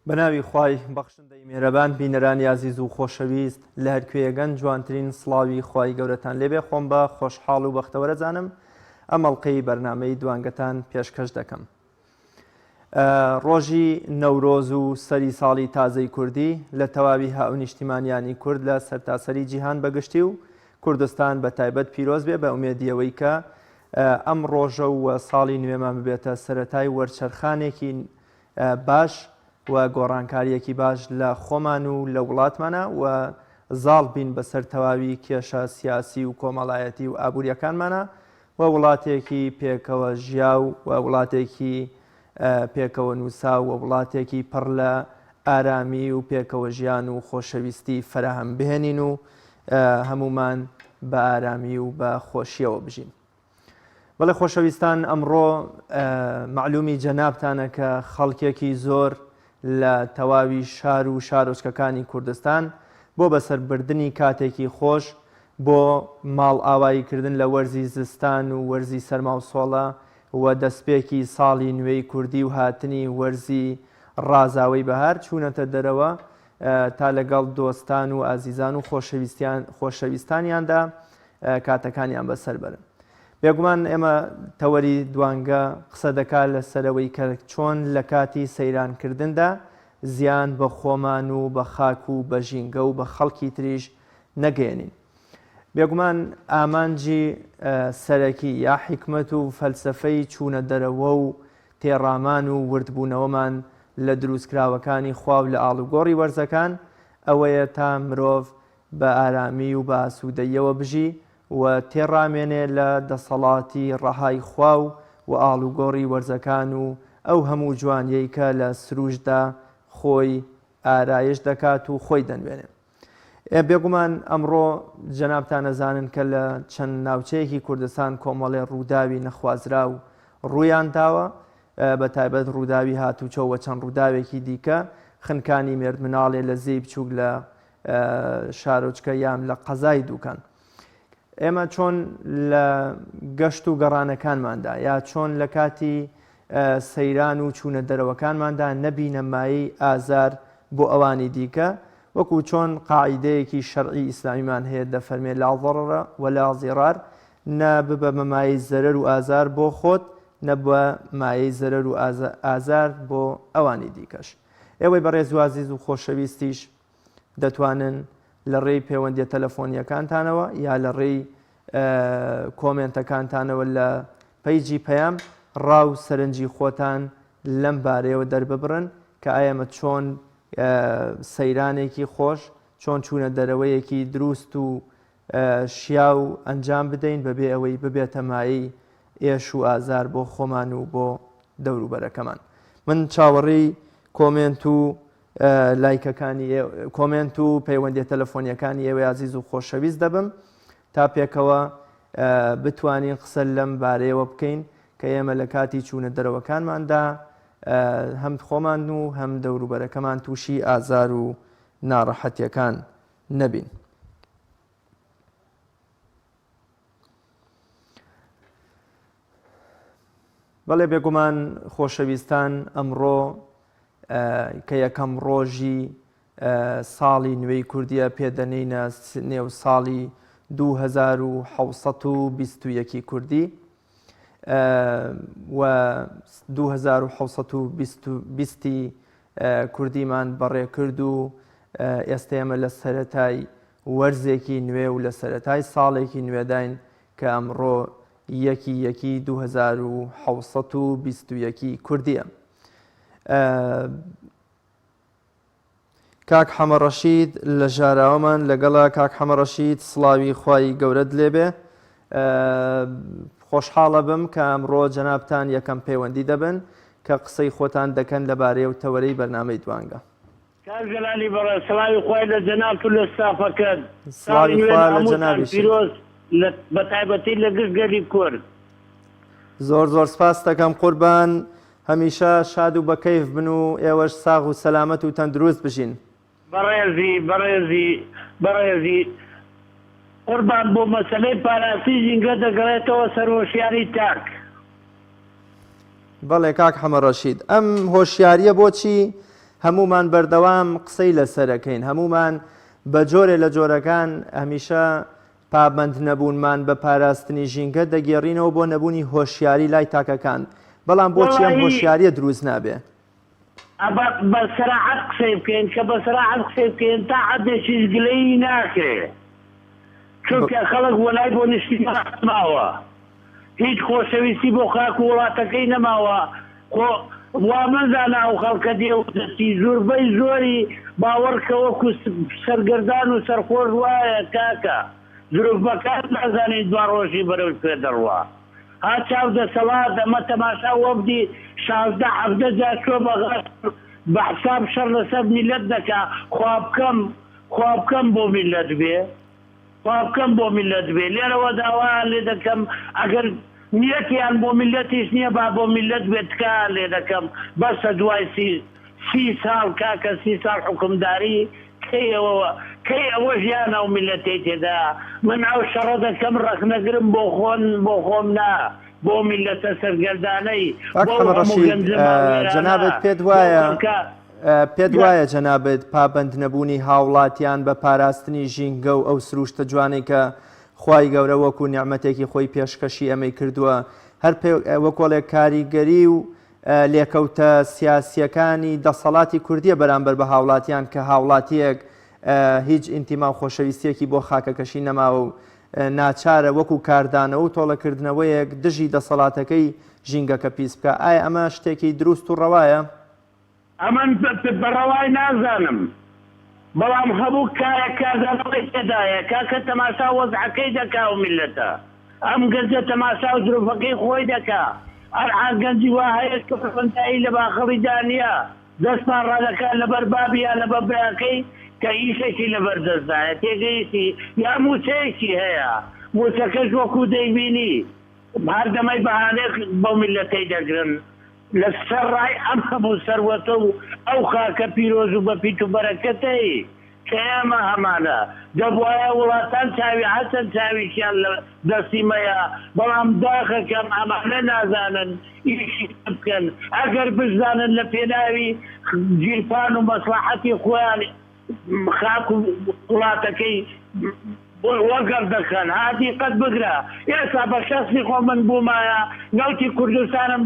بەناوی خوای بەخشندەی میهرەبان بینەرانی عزیز و خۆشەویست لە هەرکوێیەگەن جوانترین سڵاوی خوای گەورەتان لێبێ خۆم بە خۆشحاڵ و بەختەوەرە زانم ئەمەڵقەی بەرنامەی دوانگەتان پێشکەش دەکەم. ڕۆژی نەورۆز و سەری ساڵی تازەی کوردی لە تەواوی هاو نیشتیمانیانی کورد لە سەرتاسەری جیهان بەگشتی و کوردستان بە تایبەت پیرۆز بێ بە ئومێدیەوەی کە ئەم ڕۆژە و ساڵی نوێمان ببێتە سەرەتای وەرچەرخانێکی باش و گۆڕانکاریەکی باش لە خۆمان و لە وڵاتمانە و زاڵ بین بەسەر تەواوی کێشە سیاسی و کۆمەڵایەتی و ئابوووریەکانمانە و وڵاتێکی پێکەوە ژیا و وڵاتێکی پێکەوە نووسا و وڵاتێکی پڕ لە ئارامی و پێکەوە ژیان و خۆشەویستی فراهم بهێنین و هەمومان بە ئارامی و بە خۆشیەوە بژین. بەڵێ خۆشەویستان، ئەمڕۆ معلومی جەنابتانە کە خەڵکێکی زۆر لە تەواوی شار و شارۆچکەکانی کوردستان بۆ بەسەربردنی کاتێکی خۆش بۆ ماڵ ئاواییکردن لە وەرزی زستان و وەرزی سەرما و سۆڵە و دەستپێکی ساڵی نوێی کوردی و هاتنی وەرزی ڕازاوی بەهار چوونەتە دەرەوە تا لەگەڵ دۆستان و ئازیزان و خۆشەویستانیاندا کاتەکانیان بەسەر بەرن. بێگومان ئێمە تەوەری دوانگە قسە دەکات لەسەرەوەی کە چۆن لە کاتی سەیرانکردندا زیان بە خۆمان و بە خاک و بە ژینگە و بە خەڵکی تریش نەگەێنین. بێگومان ئامانجی سەرەکی یا حیکمەت و فەلسەفەی چوونە دەرەوە و تێڕامان و وردبوونەوەمان لە دروستکراوەکانی خواو لە ئاڵوگۆڕی وەرزەکان ئەوەیە تا مرۆڤ بە ئارامی و بە ئاسوودەیەوە بژی و تێڕامێنێ لە دەسەڵاتی ڕەهای خواو و ئاڵوگۆڕی وەرزەکان و ئەو هەموو جوانیەی کە لە سروشدا خۆی ئارایش دەکات و خۆی دەنوێنێ. بێگومان ئەمڕۆ جەنابتان ئەزانن کە لە چەند ناوچەیەکی کوردستان کۆمەڵێ ڕووداوی نەخوازرا و ڕوویان داوە، بە تایبەت ڕووداوی هاتوچۆ و چەند ڕووداوێکی دیکە خنکانی مێردمناڵێ لە زەی بچووک لە شارۆچکە یان لە قەزای دووکان. ئێمە چۆن لە گەشت و گەڕانەکانماندا یا چۆن لە کاتی سەیران و چوونە دەرەوەکانماندا نەبینە مایەی ئازار بۆ ئەوانی دیکە، وەکو چۆن قاعیدەیەکی شەرعی ئیسلامیمان هەیە دەفەرمێت لا ضەرەرە ولا ضیرار، نە ببە مایەی زەرەر و ئازار بۆ خۆت، نە بە مایەی زەرەر و ئازار بۆ ئەوانی دیکەش. ئێوەی بەڕێز و عەزیز و خۆشەویستیش دەتوانن لە ڕێی پەیوەندیە تەلەفۆنیەکانتانەوە یا لە ڕێی کۆمنتەکانتانەوە لە پەیجی پەیام ڕاو سەرنجی خۆتان لەم بارەیەوە دەرببڕن کە ئایەمە چۆن سەیرانێکی خۆش، چۆن چوونە دەرەوەیەکی دروست و شیا و ئەنجام بدەین بەبێ ئەوەی ببێتە مایەی ئێش و ئازار بۆ خۆمان و بۆ دەوروبەرەکەمان. من چاوەڕێی کۆمنت و لایکەکانی کۆمنت و پەیوەندیە تەلەفۆنیەکانی ئێوەی عەزیز و خۆشەویست دەبم تا پێکەوە بتوانین قسە لەم بارەیەوە بکەین کە ئێمە لە کاتی چوونە دەرەوەکانماندا هەم خۆمان و هەم دەوروبەرەکەمان تووشی ئازار و ناڕەحەتیەکان نەبین. بەڵێ بێگومان خۆشەویستان، ئەمڕۆ کە یەکەم ڕۆژی ساڵی نوێی کوردیە پێدەنینە نێو ساڵی 2721 کوردی و 2720 کوردیمان بەڕێ کرد و ئێستا ئێمە لە سەرەتای وەرزێکی نوێ و لە سەرەتای ساڵێکی نوێداین کە ئەمڕۆ 1/1/2721 کوردیە. کاک حەمە ڕەشید لە ژاراوەمان لەگەڵا. کاک حەمە ڕەشید، سڵاوی خوای گەورەت لێبێ. خۆشحاڵە بم کە ئەمڕۆ جەنابتان یەکەم پەیوەندی دەبن کە قسەی خۆتان دەکەن لەبارەی و تەوەرەی بەرنامەی دوانگە. کاک جەلالی بەڕێ، سڵاوی خوای لە جەناب و لە ستافەکەت، سڵاوی خوای لە جەنابیش، پیرۆز بە تایبەتی لە گشت گەلی کورد. زۆر زۆر سپاس دەکەم قوربان، هەمیشە شاد و بەکەیف بن و ئێوەش ساغ و سەلامەت و تەندروست بژین. بەڕێزی قوربان، بۆ مەسەلەی پاراسی ژینگە دەگەڕێتەوە سەر هۆشیاری تاک. بەڵێ کاک حەمە ڕەشید، ئەم هۆشیاریە بۆچی هەمومان بەردەوام قسەی لەسەرەکەین، هەمومان بە جۆرێ لە جۆرەکان هەمیشە پابند نەبوونمان بە پاراستنی ژینگە دەگێڕینەوە بۆ نەبوونی هۆشیاری لای تاکەکان، بەڵام بۆچی ئەم هۆشیاریە دروست نابێ؟ بە سەراحەت قسەی بکەین کە بە سەراحەت قسەی بکەین تا حەدێکی گلەیی ناکرێت، چونکە خەڵک وەلای بۆ نیشتیمان ماوە، هیچ خۆشەویستی بۆ خاک و وڵاتەکەی نەماوە. وا مەزانە ئەو خەڵکە دێوەتی زۆربەی زۆری باوەڕکە وەکو سەرگەردان و سەرخۆش وایە کاکە زروفەکان نازانین دوا ڕۆژی بەرەو پێ دەڕوا. ها چاو دەسەڵات ئەمە تەماشا وەبدی 16-17 جار چۆ بە حساب شەڕ لەسەر میلەت دەکا. خوا بکەم بۆ میلەت بێ، خوا بکەم بۆ میلەت بێ. لێرەوە داوایان لێ دەکەم ئەگەر نیەتیان بۆ میلەتیش نییە با بۆ میلەت بێت تکایان لێ دەکەم. بەسە دوای 30 ساڵ کاکە 30 ساڵ حکومداری کەی ئەوە ژیان ئەو میلەتی تێدا. من ئەو شەڕە دەکەم ڕەخنەگرم بۆ خۆم نا بۆ میلەتە سەرگەردانەی. جەنابەت پێت وایە جەنابەت پابند نەبوونی هاوڵاتیان بە پاراستنی ژینگە و ئەو سروشتە جوانەی کە خوای گەورە وەکو نیعمەتێکی خۆی پێشکەشی ئەمەی کردووە هەر وەکۆڵێک کاریگەری و لێکەوتە سیاسیەکانی دەسەڵاتی کوردیە بەرامبەر بە هاوڵاتیان کە هاوڵاتیەک هیچ ئینتیما و خۆشەویستیەکی بۆ خاکەکەشی نەماوە و ناچارە وەکو کاردانەوە و تۆڵەکردنەوەیەک دژی دەسەڵاتەکەی ژینگەکە پیس بکە. ئایا ئەمە شتێکی دروست و ڕەوایە؟ ئەمەن بەڕەوای نازانم، بەڵام هەموو کارەکەدانەوەی تێدایە کاکە تەماشا وەزعەکەی دەکا و میلەتە ئەم گەنجە تەماشا و زروفەکەی خۆی دەکا. هەر گەنجی وا هەیە کە فەرمەندایی لە باخەڵی دانیە دەستمان ڕادەکات لەبەر بابی یا لەبەر برایەکەی کە ئیشێکی لەبەردەستدایە تێگەیشتی یا موچەیەکی هەیە، موچەکەش وەکو دەیبینی هەر دەمەی بەهانێک بەو میلەتەی دەگرن لەسەر ڕای ئەم هەموو سەروەتە و ئەو خاکە پیرۆز و بەپیت و بەرەکەتەی کە ئێمە هەمانە دەبوایە وڵاتان چاوی حەسەن چاویشیان لە دەسیمەیە، بەڵام داخەکەم ئەمانە نازانن ئیشی بکەن. ئەگەر بزانن لە پێناوی گیرپان و مەسلحەتی خۆیان خاک و وڵاتەکەی وەگەر دەکەن هاتی قەت بگرە. ئێستا بە شەخصی خۆ من بوومایە نەوتی کوردستانم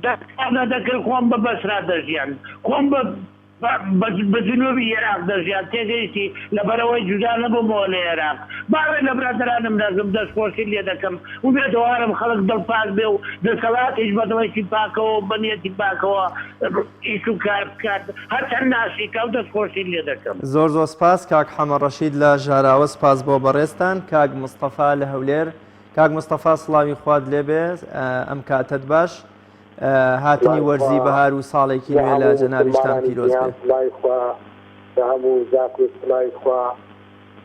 دەستانە دەکرد خۆم بە بەسرا دەژیان، خۆم بە جنوبی عێراق دەژیان تێگەیشتی لەبەرەوەی جودا نەبوومەوە لە عێراق. باوێ لە برادرانم نەزم دەستخۆشی لێ دەکەم و بێدەوارم خەڵک دڵپاک بێ و دەسەڵاتیش بەدڵێکی پاکەوە بەنیەتی پاکەوە ئیش و کار بکات هەرچەند ناشیکە و دەستخۆشی لێ دەکەم. زۆر سپاس کاک حەمە ڕەشید لە ژاراوە، سپاس بۆ بەڕێستان. کاک مستەفا لە هەولێر. کاک مستەفا سڵاوی خواد لێبێ، ئەم کاتت باش. هاتنی وەرزی بەهار و ساڵێکی نوێ لە جەنابیشتان پیرۆز بێ. هەموو زاک و سڵای خوا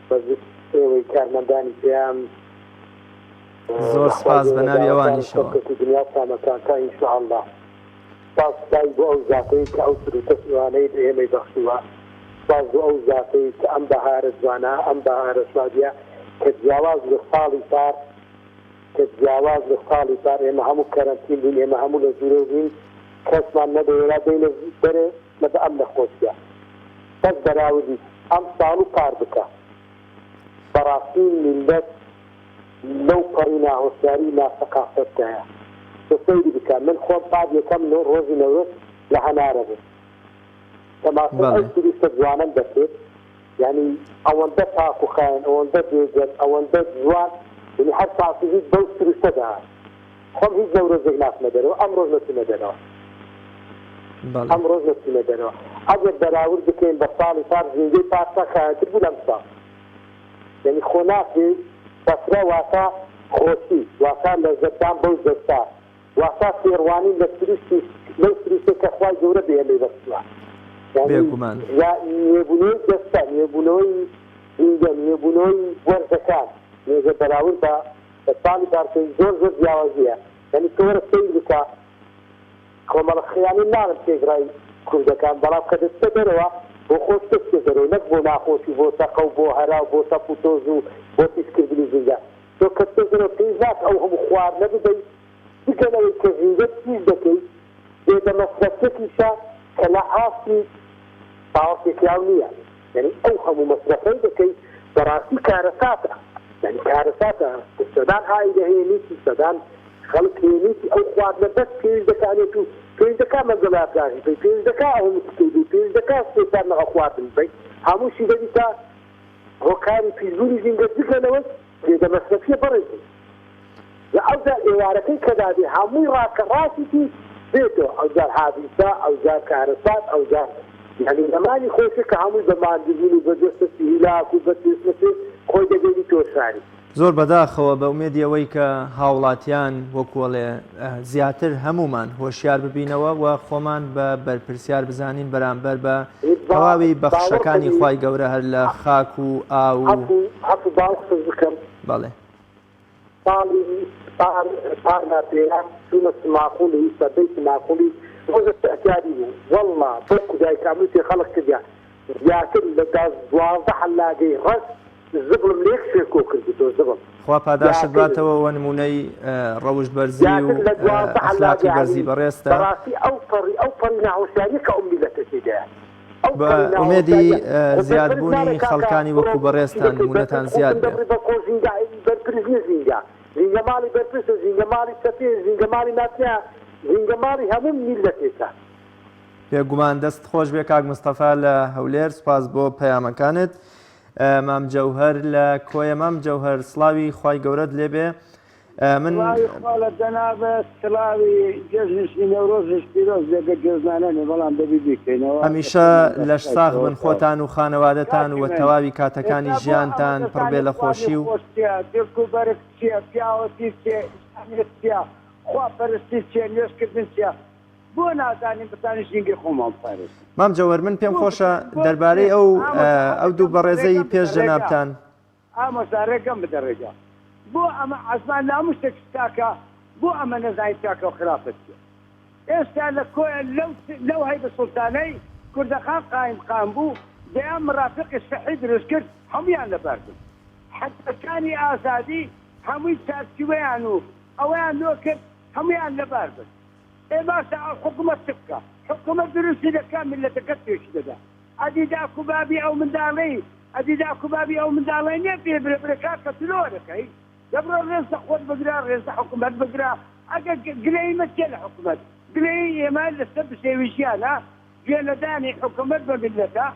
بەزەوەی کارمەندانی پێیان زۆر سپاس بە ناوی ئەوانیشەوە دنیا سامەکانکە ئینشاءالله. سپاس بۆ ئەو زاتەی کە ئەو سروتە جوانەی ئێمەی بەخشووە، سپاس بۆ ئەو زاتەی کە ئەم بەهارە جوانە ئەم بەهارە شادیە کە جیاواز لە ساڵی پار ئێمە هەموو کەرەنتین بووین، ئێمە هەموو لە ژوورێ بووین، کەسمان نەدەوێرا بینە بەرێ لە بە ئەم نەخۆشیە. بەس بەراوردی ئەم ساڵ و پار بکە بەڕاستی میلەت لەو پەڕی ناهۆشیاری ناسەقافەتەیە سەیری بکە. من خۆم پاد یەکەم ڕۆژی نەورۆز لە هەنارە بوو تەماشا ئەو سروشتە جوانم دەکرێت، یعنی ئەوەندە پاک و خاین، ئەوەندە بێگەن، ئەوەندە جوان، یعنی هەر ساعتی هیچ بەو سروشتە دەهات. خۆم هیچ نەورۆزێک ناچمە دەرەوە، ئەم ڕۆژ نەچمە دەرەوە، ئەم ڕۆژ نەچمە دەرەوە. ئەگەر بەراورد بکەین بە ساڵی پار ژینگەی پارچە خایەنتر بوو لەم ساڵ، یعنی خۆ ناکێ بەسرە واتە خۆشی، واتە لەزەتدان بەو دەستا، واتە فێڕوانی لە لەو سروشتێک کە خوای گەورە بێمەی بەخشووە. بێگومان نوێبوونەوەی دەستە، نوێبوونەوەی ژینگە، نوێبوونەوەی وەرزەکان نێژە بەراورد بە ساڵی پارچەی زۆر جیاوازیە. یعنی تۆ وەرە سەیر بکە کۆمەڵە خەیانی نانم تێگرای کوردەکان، بەڵام کە دەچتە دەرەوە بۆ خۆش دەچتە دەرەوە، نەک بۆ ناخۆشی، بۆ تەقە و بۆ هەرا و بۆ تەپ و تۆز و بۆ پیسکردنی ژینگە. تۆ کە چتە دەرەوە پێی زات ئەو هەموو خواردنە بدەیت بگەنەوەی کە ژینگە چیز دەکەیت بێدە مەسرەفێکیشە کە لە ئاستی باوەڕێکیاو نییە یعنی ئەو هەموو مەصرفەی دەکەی بەڕاستی کارەساتە یعنی کارەساتە سەدان ئای دەهێنیتی سەدان خەڵک هێنیتی ئەو خواردنە بەس پێویست دەکانێت و پێویست دەکا مەگەڵاتداری بی پێویست دەکا ئەو متکەیدی پێویست دەکا سێسان نەغە خواردن بی هەمووشی دەبیتە هۆکاری پیربوونی زیندگە بکەنەوە پێدە مەصرفیە بەڕێزی لە ئەوجار ئێوارەکەی کەدادێ هەمووی ڕاکەڕاستیتی بێتەوە ئەوجار حاویسا ئەوجار کارەسات ئەوجار یعنی زمانی خۆشی کە هەمووی بە ماندوبوون و بە دەستەسی هیلاک و بە تێسمەسێ خۆی دەگەری تۆشاری زۆر بەداخەوە بە ئومێدی ئەوەی کە هاوڵاتیان وەکوڵێ زیاتر هەمومان هۆشیار ببینەوە و خۆمان بە بەرپرسیار بزانین بەرامبەر بە تەواوی بەخشەکانی خوای گەورە هەر لە خاک و ئاو هەفو باوخز بکەم بەڵێ ساڵی پارنا پێیان چوونە سماقولی سەبەی سماقولی ڕۆژە تەعتیادی بوو وەڵڵا بەڵکو دایکاموتی خەڵک کردیان زیاتر لە 12 حەلاگەی ڕەش زبڵم لێک شێکۆ کردیتەوە زبڵ خوا پاداشت باتەوە وە نمونەی ڕەوشت بەرزی و ئەخلاقی بەرزی بەڕێستە بەڕاستی ئەو پەڕی ناهۆشیاری کە ئەو میلەتە تێدایە بە ئومێدی زیادبوونی خەڵکانی وەکو بەڕێستان نمونەتان زیاد بێ بەرپرس زینگە زینگەماڵی بەرپرسە زینگەماڵی سەپێ زینگەماڵی ناتیا زینگەماڵی هەموو میلەتێکە بێگومان دەست خۆش بێ کاک مستەفا لە هەولێر سپاس بۆ پەیامەکانت مام جەوهەر لە کۆیە مام جەوهەر سڵاوی خوای گەورەت لێبێ من دەنابە سلاوی گەژنشی نەورۆژش پیرۆز لێگە گەزانانێ بەڵام دەبی بیکەینەوە هەمیشە لەش ساغ بن خۆتان و خانەوادەتان و تەواوی کاتەکانی ژیانتان پڕبێ لە خۆشی و دڵکوبەرێک چییە پیاوەتی چێ خوا پەرستی چێ نوێشکردن چیە بۆ نازانین بتانی ژینگی خۆمان پارێز مام جەوهەر من پێم خۆشە دەربارەی ئەو دوو بەڕێزەی پێش جەنابتان ئامۆژارێکم بدەڕێگە بۆ ئەمە عزمان ناموشتێک تاکە بۆ ئەمە نەزانی تاکە و خراپەت ئێستا لە کۆیە لەو هەیبە سوڵتانەی کوردەخان قایم بوو دەیان مرافقی سەحی دروست کرد هەمویان لەبەردن حەتەکانی ئازادی هەمووی چارچوەیان و ئەویان نۆ کرد هەمویان لەبەردن ئێ باشە حکوومەت چ بکە حکوومەت دروستی دەکات میلەتەکەت پێشی دەدا ئەدیدا کوبابی ئەو منداڵەی ئەدیدا کوبابی ئەو منداڵەی نێ پێ برێکات کە تلۆرەکەی دەبڕۆ ڕێزە خۆت بگرا ڕێزە حکوومەت بگرا ئەگەر گلەی مەچێ لە حکوومەت گلەی ئێمە لەسەر بشێویشیانە گوێنەدانی حکوومەت بە میلەتە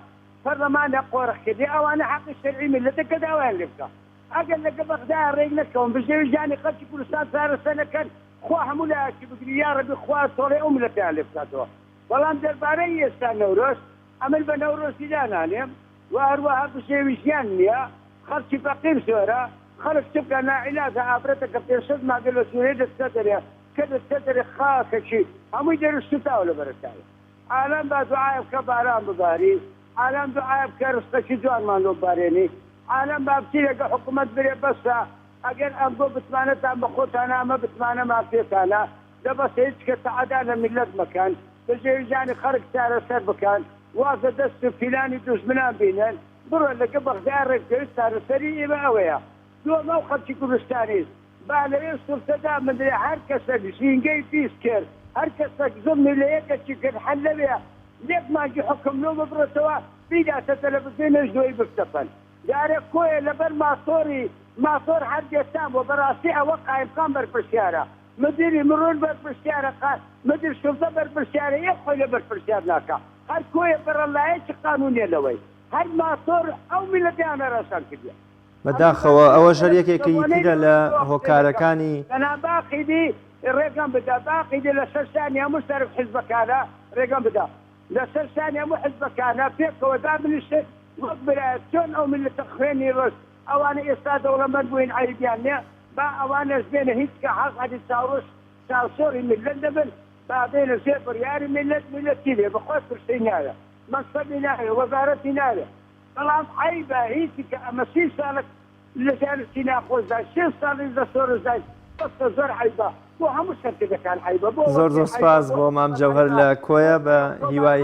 پەرلەمانە قۆڕەخکردی ئەوانە حەقی شەرعی میلەتەکە داوایان لێ بکە ئەگەر لەگە بەغدا ڕێک نەکەون بشێویژانی خەڵکی کوردستان چارەسە نەکەن خوا هەموو لایەکی بگری یا ڕەبی خوا تۆڵێ ئەو میلەتیان لێ بکاتەوە بەڵام دەربارەی ئێستا نەورۆز ئەمن بە نەورۆزی دانانێم و هەروەها بشێویشیان نییە خەڵکی فەقیر زۆرە خەڵک چ بکە ناعیلازە ئافرەتە کە پێشەد ماگە لە سوورەی دەستە دەرێ کە دەستە دەرێ خاکەکی هەمووی دەرشتاوە لە بەرەتاوە ئالان با دوعای بکە باران بباری ئالان دوعای بکە ڕستەکی جوانمان لۆ بارێنی ئالان با بچی لەگە حکوومەت برێ بەسە ئەگەر ئەم بۆ بتمانەتان بە خۆتانە ئەمە بتمانەمان پێتانە دەبەستە هیچ کە تەعادا لە میلەت مەکەن بەژێویژانی خەڵک چارەسەر بکەن وازە دەست و فیلانی دوژمنان بینن بڕۆ لەگە بەغدا ڕێککەوت چارەسەری ئێمە ئەوەیە دووەمە و خەڵکی کوردستانیز با لەوێ سوڵتەدا مندرێ هەر کەسێک ژینگەی پیس کرد هەر کەسێک زڵمی لە یەکەکی کرد هەر لەوێ لێک مانگی حکم لۆ ببڕێتەوە بیداتە تەلەڤیزیۆنێش دوای بفتەپەن یارێ کۆیە لەبەر ماسۆر هەر دێستان بۆ بەڕاستی ئەوە قایمقام بەرپرسیارە مدیری مرۆڤ بەرپرسیارە مدیر شوڵتە بەرپرسیارە یەک خۆی لە بەرپرسیار ناکە هەر کۆیە بەڕەلایەکی قانونیە لەوەی هەر ماسۆر ئەو میلەتیانە ڕەشان کردیە بەداخەوە ئەوە ژەر یەکێکی ترە لە هۆکارەکانی باقیدی ڕێگەم بدا باقیدی لە سەرسانی هەموو سەرف حیزبەکانە ڕێگەم بدا لە سەرسانی هەموو حیزبەکانە پێکەوە دابنیشت وەک برایەت چۆن ئەو میلەتە خوێنی ڕۆژ ئەوانە ئێستا دەوڵەمەند بووین عیبیان نییە با ئەوانەش بێنە هیچ کە حەقی چاوڕۆژ چاوسۆری میلەت دەبن با بێنە ژێر بڕیاری میلەتی لێ بەخۆی پرسی نایە مەقسەدی نایە وەزارەتی نایە بەڵام عیبە هیچی کە ئەمە 30 ساڵک لەژیانشتی ناخۆشدا 6 ساڵی لە سۆرزای بەستە زۆر عیبە بۆ هەموو سەرکردەکان عیبە زۆر سپاس بۆ مام جەوهەر لە کۆیە بە هیوای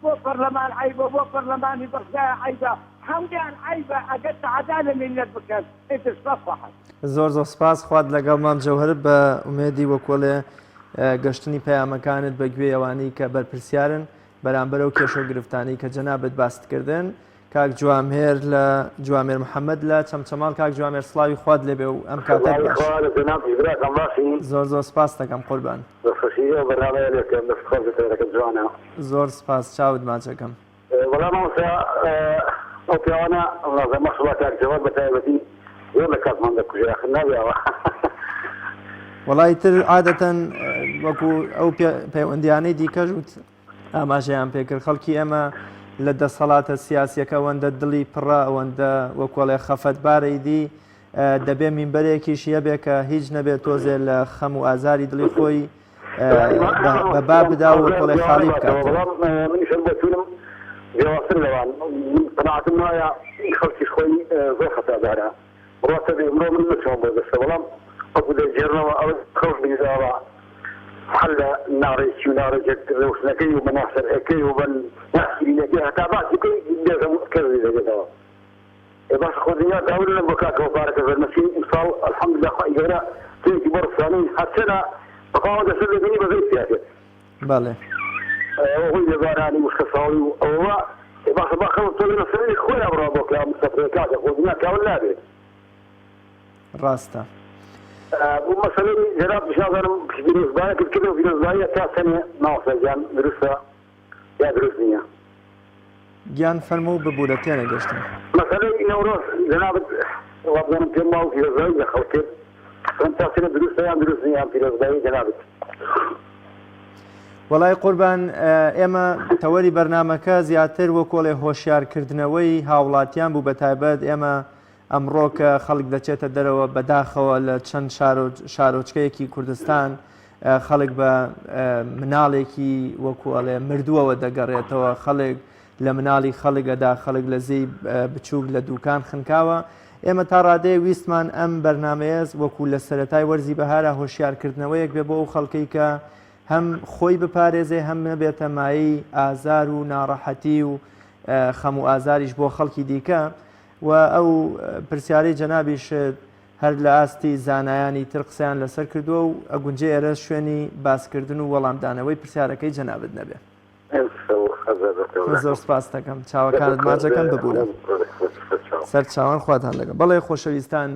بۆ پەرلەمان عیبە بۆ پەرلەمانی بەغدای عیبە هەمویان عیبە ئەگەر تەعادا لە میلەت بکەن ئیتر سەفەحە زۆر سپاس خوات لەگەڵ مام جەوهەر بە ئومێدی وەکۆڵێ گەشتنی پەیامەکانت بە گوێ ئەوانەی کە بەرپرسیارن بەرامبەر و کێشە و گرفتانی کە جەنابەت باستکردن کاک جوامێر لە جوامێر محەممەد لە چەمچەماڵ کاک جوامێر سڵاوی خوارد لێبێ و ئەم کاتێک زۆر سپاس دەکەم قوربان زۆر سپاس چاوت ماچەکەم ئەو پیاوانە مەشڵ کاکجەواد بە تایبەتی زۆر لە کاتمان دەکوژێ نابیاوە وەڵی تر عادەتەن وەکو ئەو پەیوەندیانەی دیکەش وت ئاماژەیان پێکرد خەڵکی ئێمە لە دەسەڵاتە سیاسیەکە ئەوەندە دڵی پڕە ئەوەندە وەکوڵێ خەفەتبارەی دی دەبێ مینبەرێکیش هەبێ کە هیچ نەبێت تۆزێ لە خەم و ئازاری دڵی خۆی بە با بدا و وەکوڵێ خاڵی بکاتەوە جواسر لەوان قەناعەتم وایە خەڵکیش خۆی زۆر خەتادارە بڕاتە بێ ئەمڕۆ من نەچۆم بۆ دەستە بەڵام ئەو دەجێڕنەوە ئەوە خەڵک بینراوە حل لە ناڕێکی و ناڕێجێک ڕێوشنەکەی و بەناسەرەکەی و بەن ناسیرینەکەی هەتا باسیکەی دێژە کەڕی دەگێتەوە باش خۆ دنیا داور لەم بۆ کاکەوە پارەکە زەرمەچی ئیمساڵ ئەلحەمدوللا خۆی گەورە تێکی بەڕسانەی هەرچەنە بەقاوە دەسەر لەبینی بەزەی سیاسێت بەڵێ ئەوەی لەبارانی وشکە ساڵی و ئەوە باشە با خەڵک تۆ لە سەری خۆی ئەبڕا بۆ کە مستەفرەی کاتە خۆ دنیا کاول نابێت ڕاستە بۆ مەسەلەی جەناب پیشنهادم پیرۆزبایە کردکردن و پیرۆزباییە تا سەنێ ناوەسەرجان دروستە یا دروست نییە گیان فەرمە و ببوورە تێنە گەشتن مەسەلەی نەورۆز جەنابەت وابزانم پێم ماوە پیرۆزبایی لە خەڵکرد تا سەنێ دروستە یان دروست نییە پیرۆزبایی جەنابەت وەڵای قوربان ئێمە تەوەری بەرنمەکە زیاتر وە کۆڵێ هۆشیارکردنەوەی هاوڵاتیان بوو بە تایبەت ئێمە ئەمڕۆ کە خەڵک دەچێتە دەرەوە بەداخەوە لە چەند شارۆچکەیەکی کوردستان خەڵک بە مناڵێکی وەکوڵێ مردووەوە دەگەڕێتەوە خەڵک لە مناڵی خەڵکەدا خەڵک لە زەی بچووک لە دوکان خنکاوە ئێمە تا ڕادەیە ویستمان ئەم بەرنمەیەز وەکو لە سەرەتای وەرزی بەهارە هۆشیارکردنەوەیەک بێ بۆ ئەو خەڵکەی کە هەم خۆی بپارێزێ هەم نەبێتە مایی ئازار و ناڕەحەتی و خەم و ئازاریش بۆ خەڵکی دیکە و ئەو پرسیارەی جەنابیش هەر لە ئاستی زانایانی تر قسەیان لەسەر کردووە و ئەگونجێ ئێرە شوێنی باسکردن و وەڵامدانەوەی پرسیارەکەی جەنابت نەبێ زۆر سپاس دەکەم چاوەکانت ماچەکەم ببوورە سەر چاوان خواتان لەگەم بەڵێ خۆشەویستان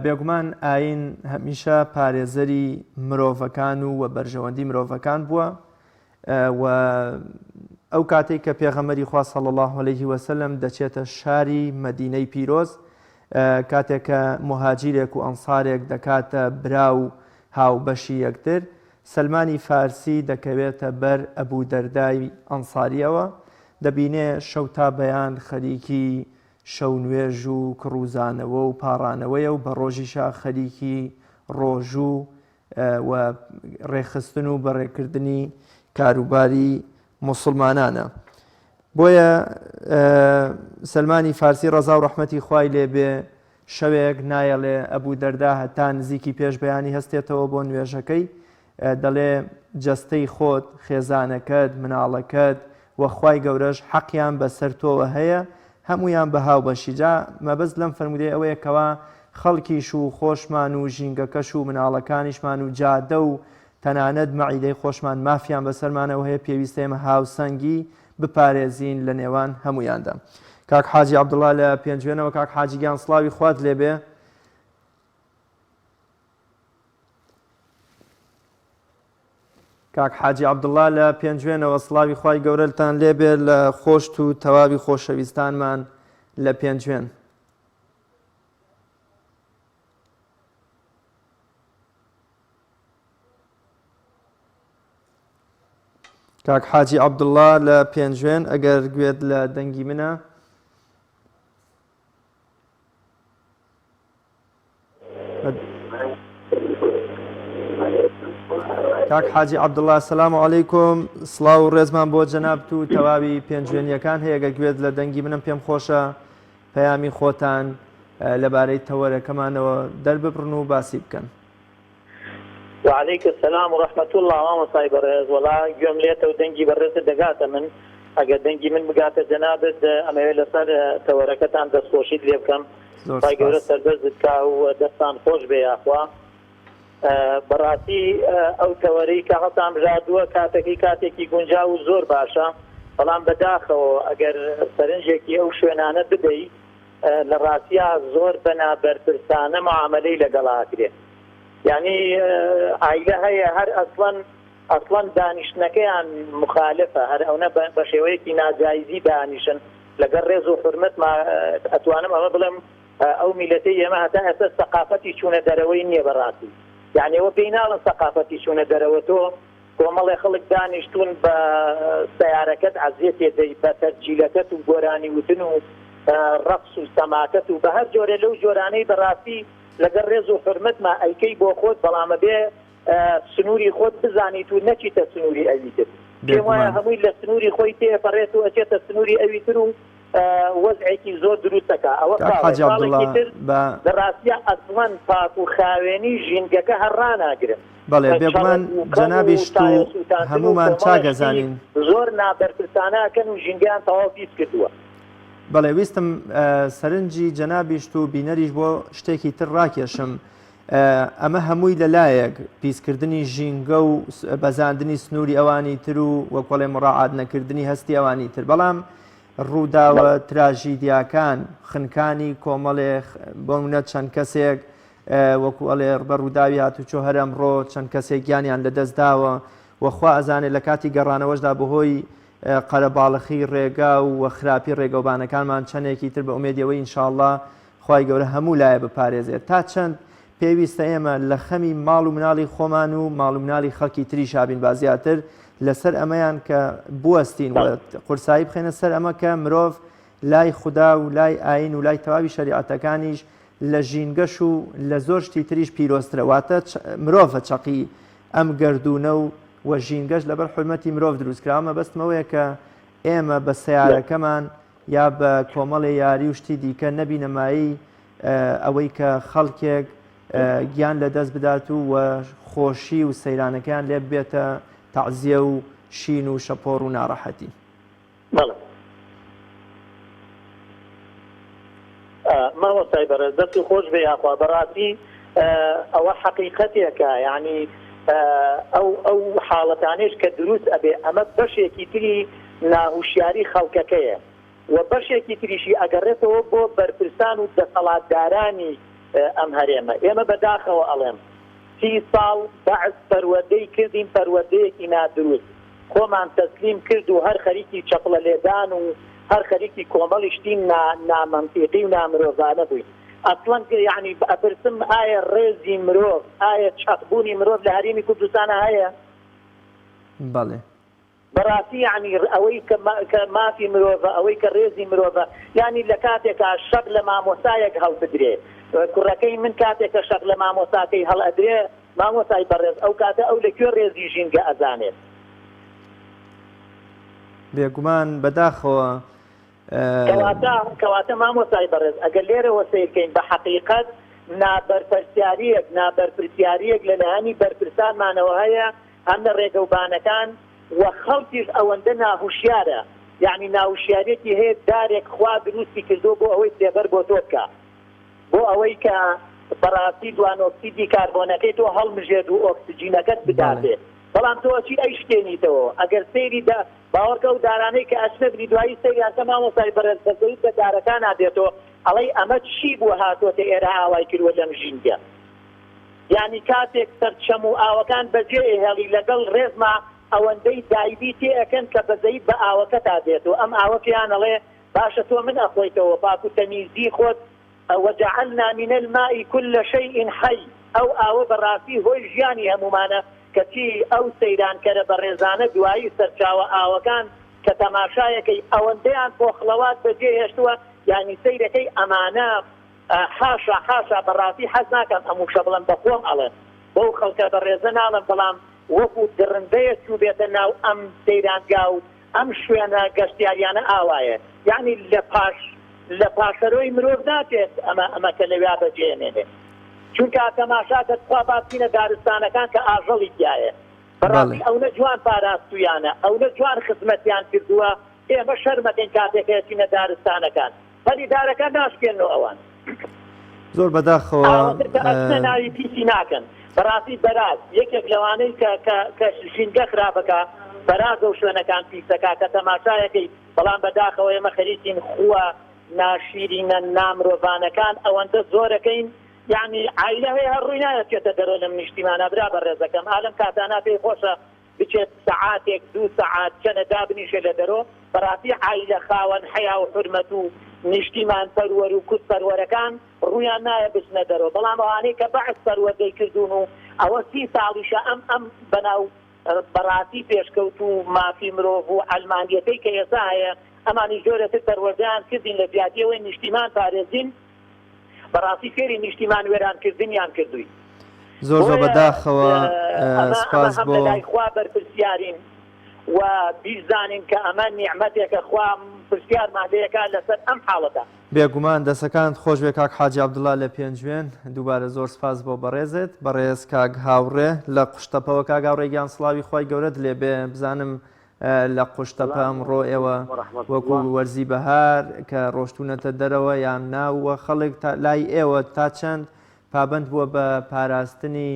بێگومان ئاین هەمیشە پارێزەری مرۆڤەکان و بەرژەوەندی مرۆڤەکان بووە و ئەو کاتێک کە پێغەمبەری خوا صلی الله علیه وسلم دەچێتە شاری مەدینەی پیرۆز کاتێک کە مهاجیرێک و ئەنسارێک دەکاتە برا و هاوبەشی یەکتر سلمانی فارسی دەکەوێتە بەر ئەبوو دەردای ئەنساریەوە دەبینێ شەو تا بەیان خەریکی شەو نوێژ و کڕوزانەوە و پاڕانەوەیە و بە ڕۆژیشا خەریکی ڕۆژوو و ڕێخستن و بەڕێکردنی کاروباری موسڵمانانە بۆیە سلمانی فارسی ڕەزا و ڕەحمەتی خوای لێبێ شەوێک نایەڵێ ئەبوو دەردا هەتا نزیکی پێش بەیانی هەستێتەوە بۆ نوێژەکەی دەڵێ جەستەی خۆت خێزانەکەت مناڵەکەت وەخوای گەورەش حەقیان بەسەر تۆوە هەیە هەمویان بە هاوبەشی جا مەبەست لەم فەرمودەی ئەوەیە کەوا خەڵکیش و خۆشمان و ژینگەکەش و مناڵەکانیشمان و جادە و تەنانەت مەعیدەی خۆشمان مافیان بەسەرمانەوە هەیە پێویستە ئێمە هاوسەنگی بپارێزین لە نێوان هەمویاندا کاک حاجی عەبدوڵڵا لە پێنجوێنەوە کاک حاجی گیان سڵاوی خوات لێبێ کاک حاجی عەبدوڵڵا لە پێنجوێنەوە سڵاوی خوای گەورەتان لێبێ لە خۆشت و تەواوی خۆشەویستانمان لە پێنجوێن کاک حاجی عەبدوڵڵا لە پێنجوێن ئەگەر گوێت لە دەنگی منە کاک حاجی عەبدوڵڵا سەلام عەلەیکوم سڵاو و ڕێزمان بۆ جەنابت و تەواوی پێنجوێنیەکان هەیە ئەگەر گوێت لە دەنگی منم پێم خۆشە پەیامی خۆتان لەبارەی تەوەرەکەمانەوە دەرببڕن و باسی بکەن وعليك السلام ورحمة الله ومساي برز ولا يوم ليته ودنجي برز دقات من اگر دنجي من بقات جنابت اما لسر توركتان دست خوشید ليبكم طاي قولت سربزد كاو دستان خوش بي اخوا بەڕاستی ئەو تەوەرەی کە هەڵتان بژاردووە کاتێکی گونجاو و زۆر باشە، بەڵام بەداخەوە ئەگەر سەرنجێکی ئەو شوێنانە بدەیت لە ڕاستیە زۆر بەنابەرپرسانە معاملەی لەگەڵاکرێت. یعنی ئایلە هەیە هەر ئەسڵەن دانیشتنەکەیان مخالفە، هەر ئەوە بە شێوەیەکی ناجایزی دانیشن لەگەڵ ڕێز و حرمەت. ئەتوانم ئەمە بڵێم ئەو میلەتەی ئێمە هەتا ئێستا سەقافەتی چوونە دەرەوەی نییە بەڕاستی. یعنی ئەوە پێی ناڵن سەقافەتی چوونە دەرەوە، تۆ کۆمەڵی خەڵک دانیشتون بە سەیارەکەت عەزیەت تێدەی، بە تەرجیلەکەت و گۆرانی وتن و ڕەقس و سەماکەت و بە هەر جۆرە لەو جۆرانەی بەڕاستی لەگەڵ ڕێز و حرمەتما ئەیکەی بۆ خۆت، بەڵامە بێ سنووری خۆت بزانیت و نەچیتە سنووری ئەویتر. پێم وایە هەمووی لە سنووری خۆی تێپەڕێت و ئەچێتە سنووری ئەویتر و وەزعێکی زۆر دروستەکە. ئەوە لە ڕاستیە ئەسڵەن پاک و خاوێنی ژینگەکە هەڕاناگرن. بەڵێ بێگومان جەنابیشت و هەمومان چاگەزانین زۆر نابەرپرسانەکەن و ژینگیان تەواو پیس کردووە. بەڵێ ویستم سەرنجی جەنابیشت و بینەریش بۆ شتێکی تر ڕاکێشم. ئەمە هەمووی لەلایەک پیسکردنی ژینگە و بەزاندنی سنووری ئەوانی تر و وەکوڵێ مڕاعات نەکردنی هەستی ئەوانی تر، بەڵام ڕووداوە تراژیدیاکان خنکانی کۆمەڵێ بۆمونە چەند کەسێک وەکوڵێ بە ڕووداوی هاتوچۆ هەر ئەمڕۆ چەند کەسێک گیانیان لەدەستداوە وەخوا ئەزانێت لە کاتی گەڕانەوەشدا بەهۆی قەرەباڵخی ڕێگا و خراپی ڕێگەوبانەکانمان چەندێکی تر بە ئومێدیەوەی ئینشاءڵڵا خوای گەورە هەموو لایە بپارێزێت. تا چەند پێویستە ئێمە لە خەمی ماڵ و مناڵی خۆمان و ماڵ و مناڵی خەڵکی تری شابین بازیاتر لەسەر ئەمەیان کە بوەستین و قورسایی بخێنە سەر ئەمە کە مرۆڤ لای خوددا و لای ئاین و لای تەواوی شەریعەتەکانیش لە ژینگەش و لە زۆر شتی تریش پیرۆسترە، واتە مرۆڤە چەقی ئەم گردونە و ژینگەش لەبەر حرمەتی مرۆڤ دروستکراوە. مەبەستمەوەیە کە ئێمە بە سەیارەکەمان یا بە کۆمەڵی یاری و شتی دیکە نەبینەمایی ئەوەی کە خەڵکێک گیان لەدەست بدات و خۆشی و سەیرانەکەیان لێ بێتە تەعزیە و شین و شەپۆڕ و ناڕەحەتی. مامۆستای بەڕێز دەستی خۆش بێ یاخوا بەڕاستی ئەوە حەقیقەتێکە، یعنی ئەو حاڵەتانێش کە دروست ئەبێ ئەمە بەشێکی تری ناهوشیاری خەڵکەکەیە و بەشێکی تریشی ئەگەڕێتەوە بۆ بەرپرسان و دەسەڵاتدارانی ئەم هەرێمە. ئێمە بەداخەوە ئەڵێم 30 ساڵ بەعد پەروەردەی کردین، پەروەردەیەکی نادروست خۆمان تەسلیم کرد و هەر خەریکی چەپڵە لێدان و هەر خەریکی کۆمەڵیشتین نامەنتیقی و نامرۆڤانە بووین. ئەسڵەن یعنی ئەپرسم ئایا ڕێزی مرۆڤ، ئایا چەقبوونی مرۆڤ لە هەرێمی کوردستانە هەیە؟ بەڵێ بەڕاستی یعنی ئەوەی کە مافی مرۆڤە، ئەوەی کە ڕێزی مرۆڤە، یعنی لە کاتێکە شەق لە مامۆستایەک هەڵبدرێ، کوڕەکەی من کاتێکە شەق لە مامۆستاکەی هەڵ ئەدرێ، مامۆستای بەڕێز ئەو کاتە ئەو لەکوێ ڕێزی ژینگە ئەزانێت؟ بێگومان بەداخەوە کەواتە مامۆستای بەڕێز ئەگەر لێرەوە سیرکەین بە حەقیقەت نابەرپرسیارەک لە لایەنی بەرپرسانمانەوە هەیە، هەم لە ڕێگەوبانەکان و خەڵکیش ئەوەندە ناهوشیارە، یعنی ناهوشیارێکی هەیە دارێک خوا دروستی کردو بۆ ئەوەی سێبەر بۆ تۆ بکە، بۆ ئەوەی کە بەڕاستی دوان ئۆکسیدی کاربۆنەکەی تۆ هەڵمژێت و ئۆکسجینەکەت بداتێت، بەڵام تۆ چی ئەی شتێنیتەوە؟ ئەگەر سەیری باوەڕکە و دارانەی کە ئەشنەبری دوایی سەیریانکە مامۆستای بەڕێز بەزەویت بە دارەکان نادێتەوە ئەڵەی ئەمە چی بووە هاتۆتە ئێرە ئاوای کردوە لەم ژینگە؟ یعنی کاتێک سەرچەم و ئاوەکان بەجێ هێڵی لەگەڵ ڕێزما ئەوەندەی دایبی تێەکەن کە بەزەیت بە ئاوەکە تا دێتەوە، ئەم ئاوەکیان ئەڵێ باشە تۆ من ئەخۆیتەوە پاک و تەمیزی خۆت، وجعلنا من الماء كل شيء حي، ئەو ئاوە بەڕاستی هۆی ژیانی هەمومانە کەچی ئەو سەیرانکەرە بە ڕێزانە دوایی سەرچاوە ئاوەکان کە تەماشایەکەی ئەوەندەیان پۆخڵەوات بەجێ هێشتووە، یعنی سەیرەکەی ئەمانە حاشا بەڕاستی حەز ناکەم ئەموو شە بڵم بەخۆم ئەڵێن بەو خەڵکە بە ڕێزە ناڵم، بەڵام وەکو درندەیە چوو بێتە ناو ئەم سەیرانگا و ئەم شوێنە گەشتیاریانە ئاوایە، یعنی لە پاشەرۆی مرۆڤ ناتێت ئەمە کە لەویا بەجێنێنێ، چونکە تەماشاکە خوا باسینە دارستانەکان کە ئاژەڵی تایە، بەڕاستی ئەوە جوان پاراستویانە، ئەوە جوان خزمەتیان کردووە، ئێمە شەرمەکەین کاتێکەچینە دارستانەکان، هەری دارەکان ناشکێنەوە ئەوان زۆر بەداخەوە ناوی پیسی ناکەن، بەڕاستی بەراز یەکێک لەوانەی کە شینگە خراپەکە بەرازە و شوێنەکان پیسەکە کە تەماشایەکەی بەڵام بەداخەوە ئێمە خەریکین خووە ناشیرینە نامرۆڤانەکان ئەوەندە زۆرەکەین یعنی عیلە هەیە هەڕووی نایەتێتە دەرەوە لەم نیشتیمانە برا بەڕێزەکەم ئالم کاتانە پێی خۆشە بچێت سەعاتێک 2 سەعات چەنە دابنیشە لە دەرۆ بەڕاستی عیلە خاوەن حیا و حورمەت و نیشتیمان پەروەر و کوت پەروەرەکان ڕوویان نایە بچنە دەرەوە بەڵام ئەوانەی کە بەعس پەروەردەی کردوون و ئەوە 30 ساڵیشە ئەم بەناو بەڕاستی پێشکەوت و مافی مرۆڤ و ئەلمانیەتەی کە ئێستا هەیە ئەمانی جۆرەتر پەروەردەیان کردین لە زیاتیەوەی نیشتیمان پارێزین بەڕاستی فێری نیشتیمان وێرانکردنیان کردووی زۆر زۆر بەداخەوە سپاس بۆ خوا بەرپرسیارین و بیزانین کە ئەمە نیعمەتێکە خوا پرسیار مادەیەکە لەسەر ئەم حاڵەتە بێگومان دەسەکانت خۆش بێ کاک حاجی عەبدوڵڵا لە پێنجوێن دووبارە زۆر سپاس بۆ بەڕێزت بەڕێز کاک هاوڕێ لە قوشتەپەوە کاک هاوڕێگیان سڵاوی خۆی گەورەت لێبێ بزانم لە قوشتەپە ئەمڕۆ ئێوە وەکو وەرزی بەهار کە ڕۆشتونەتە دەرەوە یان ناوە خەڵک لای ئێوە تا چەند پابند بووە بە پاراستنی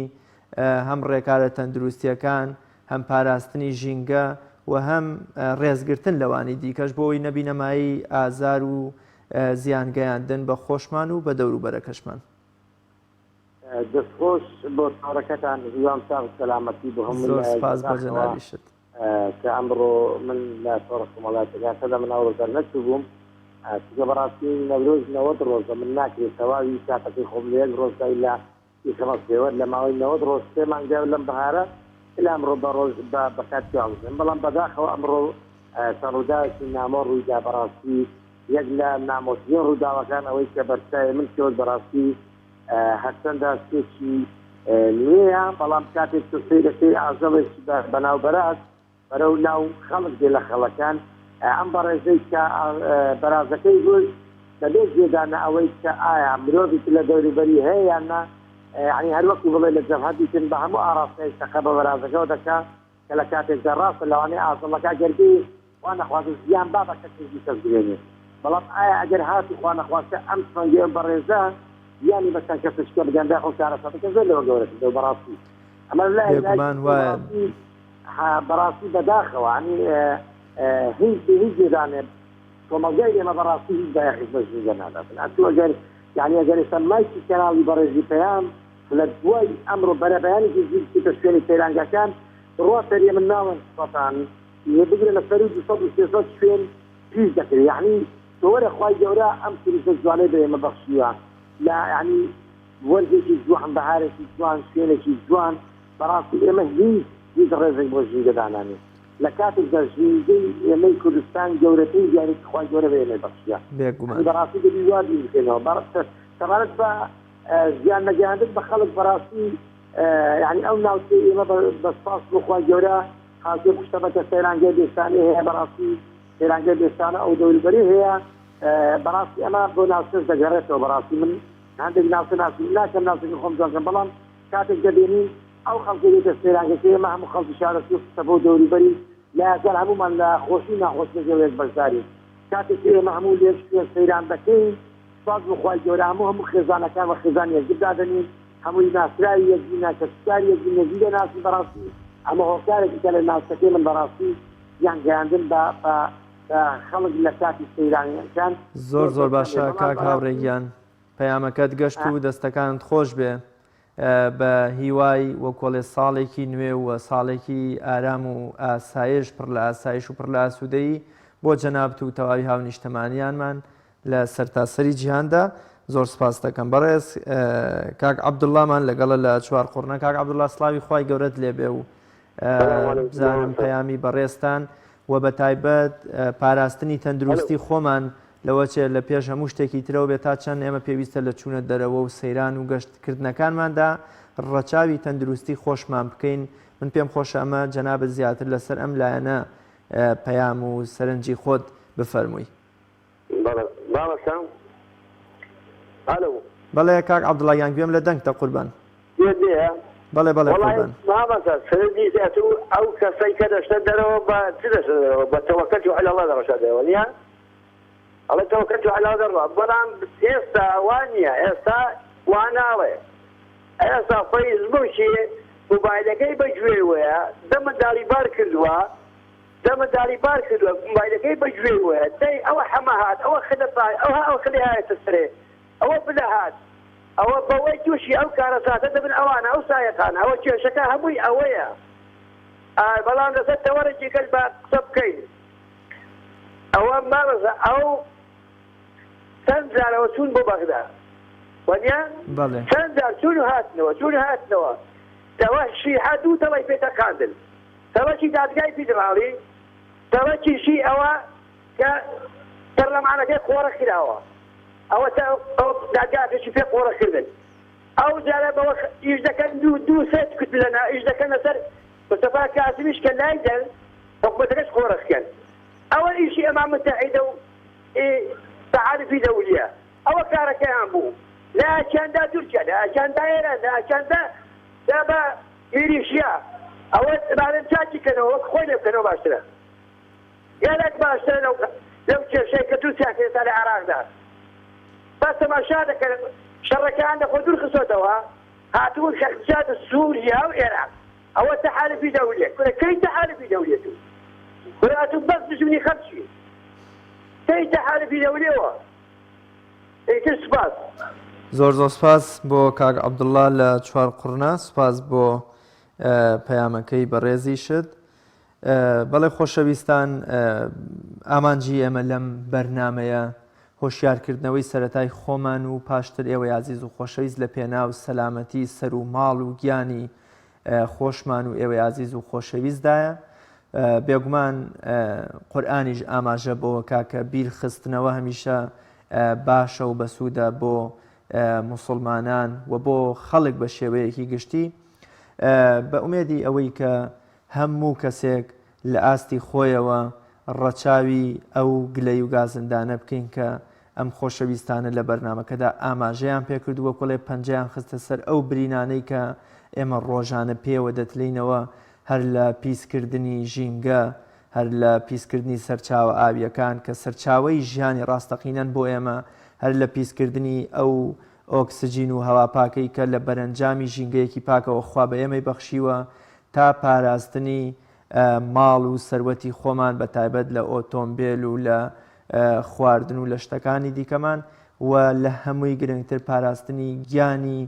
هەم ڕێکارە تەندروستیەکان هەم پاراستنی ژینگە و هەم ڕێزگرتن لەوانی دیکەش بۆەوەی نەبینەمایی ئازار و زیانگەیاندن بە خۆشمان و بە دەوروبەرەکەشمان دەستخۆش بۆ تاڕەکەتان هیوام چاو سەلامەتی بۆ هەموو زۆر سپاس بە جەنابیشت کە ئەمڕۆ من لە تۆڕە کۆمەڵاتەکاندا من ئەوڕۆژە نەچوو بووم چکە بەڕاستی نەورۆژ 90 ڕۆژە من ناکرێت تەواوی کاتەکەی خۆم لە یەک ڕۆژدای لە ئیسەمەس پێوە لە ماوەی 90 ڕۆژ 3 مانگا لەم بەهارە إلى أمر بروز بكات يوم بلان بداخل أمر سروداش نامور رودا براسي يجلا ناموسين رودا وكان ويك برتاي من كود براسي حسن دا سكتشي نيا بلان كاتب تصير في عزوش بناو براس برو ناو خلق دي لخلقان أم برازي كا برازكي يقول لديك جدانا أويك آية مروفي كلا دوري بري هي أنا يعني هالوقت يقول لك هذه تنبه مو أعرف إيش تخبر برازك ودك كلا كاتب جراس لو أنا أصلا كأجربي وأنا خواص زيان بابا كتير تسجيلني بلام أجر هاتي وأنا خواص أمس من يوم برزة يعني بس كان كفش كم جنبه أو كارثة كذا لو جورت لو براسي أما لا براسي بداخل يعني هي جدانة وما جاي ما براسي ده يخرج بس جناده أنتوا أجر يعني أجر سمايت كنال برزي بيان لدواي أمر برا بيان جزء في تشكيل سيرانجا كان رواتري من ناون طبعا يبقى نفرد صوت السياسات شوين فيش ذكر يعني صور خواي جورا أمس رجال عليه ما بخشيها لا يعني ولد شيء جوان بحارة شيء جوان شوين شيء جوان براسي إما هي رزق بوجي جداناني لكاتب جرجينجي يمي كردستان جورتين يعني خواي جورا بيني بخشيها براسي بالوادي يمكنه براسي كمان بقى زيان نجاندك بخلق براسي يعني أو ناوتي ما بس بخوا جورا خاصة مشتبكة سيرانجا بيستاني هي براسي سيرانجا بيستاني أو دول بري هي براسي أنا بناصر دجرته براسي من عندك ناس لا كم ناس يخون جوان بلان كاتب جديني أو خلق سيرانجا كي ما هم خلق شارع يوسف تبو دول بري لا زال عموما لا خوشينا خوش نجوي بزاري كاتب كي معمول يشوي سيران بكين صاد بخوای جوره هم خزانه کان و خزانه یجب دادنی همون ناسرای یجینا کسکاری یجینا زیده ناسی براسی اما هوکاری که کل ناسکی من براسی یان گاندن با خلق لکاتی سیرانی کان زۆر باشە کاک هاوڕێگیان پەیامەکەت گەشت و دەستەکانت خۆش بێ بە هیوای وەکۆڵێ ساڵێکی نوێ و ساڵێکی ئارام و ئاسایش پڕ لە ئاسایش و پڕ لە ئاسوودەیی بۆ جەنابەت و تەواوی هاونیشتمانیانمان لە سەرتاسەری جیهاندا زۆر سپاس دەکەم بەڕێز کاک عەبدوڵڵامان لەگەڵە لە چوار قوڕنە کاک عەبدوڵڵا سڵاوی خوای گەورەت لێبێ و بزانم پەیامی بەڕێستان و بە تایبەت پاراستنی تەندروستی خۆمان لەوە چێ لە پێش هەموو شتێکی ترەوە بێت تا چەند ئێمە پێویستە لە چوونە دەرەوە و سەیران و گەشتکردنەکانماندا ڕەچاوی تەندروستی خۆشمان بکەین من پێم خۆشە ئەمە جەنابەت زیاتر لەسەر ئەم لایەنە پەیام و سەرنجی خۆت بفەرمووی. بەڵێ کاک عەبدوڵڵا یانگوێم لە دەنگتە قوربان بەڵێ قوربان ئەو کەسەی کە دەشتە دەرەوە بە تەوەکەل عەلە الله دەڕۆشە دەرەوە نییە ئەڵێ تەوەکەل عەلە الله دەڕۆ بەڵام ئێستا وان نییە ئێستا وا ناڵێ ئێستا فەیسبووکی موبایلەکەی بەگوێ وەیە دەمەنداڵی بار کردووە موبایلەکەی بەگوێ وەیە دەی ئەوە هەمە هات ئەوە خدەپای ئەوە خدی هایەتە سرێ ئەوە بدە هات ئەوە بەوەی تووشی ئەو کارەساتە دەبن ئەوانە ئەو سایەکان ئەوە کێشەکە هەمووی ئەوەیە بەڵام لەسەر تەوەرەکی کەس بە قسە بکەین ئەوە مامەزە ئەو چەند جارەوە چوون بۆ بەغدا وەنیا چەند جار چون و هاتنەوە دەوەشی هەدوو دەڵی پێتەکاندن دەوەکی دادگای فیدراڵی دەوەکیشی ئەوە کە پەرلەمانەکەی قۆڕە کراوە ئەوە دادگاکەشی پێ قۆڕەکردن ئەو جارە بەوە ئیش دەکەن دوو سێت کوت لەنا ئیش دەکەن لەسەر مستەفا کاسمیش کە نایدەن حکومەتەکەش قۆڕەکەن ئەوە ئیشی ئەمام متحیدە و تەعارفی دەولیە ئەوە کارەکەیان بوو لاچاندا تورکیا لاچاندا ئێران لاچاندا دا بە ئێریشیا ئەوە بارن چاچی کەنەوە وەک خۆی لێ بکەنەوە باشترە یانێک باشترە لەو کێشەی کە تورکیا کردێتە لە عێراقدا بەس تەماشا دەکەن شەڕەکەیان لە خۆ دوور خستۆتەوە هاتوون خەخجاتە سووریا و ئێران ئەوە تەحالفی دەولیە کەی تەحالفی دەولیەتون هاتوون بەس دژمنی خەڵکی کەی تەحالفی دەولیەوە ئیتر سوپاس زۆر سوپاس بۆ کاک عەبدوڵڵا لە چوار قورنا سوپاس بۆ پەیامەکەی بەڕێزی شت بەڵێ خۆشەویستان ئامانجی ئێمە لەم بەرنامەیە هۆشیارکردنەوەی سەرەتای خۆمان و پاشتر ئێوەی عزیز و خۆشەویست لە پێناو سەلامەتی سەر و ماڵ و گیانی خۆشمان و ئێوەی عزیز و خۆشەویستدایە بێگومان قورئانیش ئاماژە بۆەوە کاکە بیرخستنەوە هەمیشە باشە و بەسوودە بۆ موسڵمانان و بۆ خەڵک بە شێوەیەکی گشتی بە ئومێدی ئەوەی کە هەموو کەسێک لە ئاستی خۆیەوە ڕەچاوی ئەو گلەی و گازندانە بکەین کە ئەم خۆشەویستانە لە بەرنامەکەدا ئاماژەیان پێکردووە کۆڵێ پەنجەیان خستە سەر ئەو برینانەی کە ئێمە ڕۆژانە پێوە دەتلینەوە هەر لە پیسکردنی ژینگە هەر لە پیسکردنی سەرچاوە ئاویەکان کە سەرچاوەی ژیانی ڕاستەقینەن بۆ ئێمە هەر لە پیسکردنی ئەو ئۆکسجین و هەواپاکەی کە لە بەرەنجامی ژینگەیەکی پاکەوە خوا بە ئێمەی بەخشیوە تا پاراستنی ماڵ و سەروەتی خۆمان بە تایبەت لە ئۆتۆمبیل و لە خواردن و لە شتەکانی دیکەمان و لە هەمووی گرنگتر پاراستنی گیانی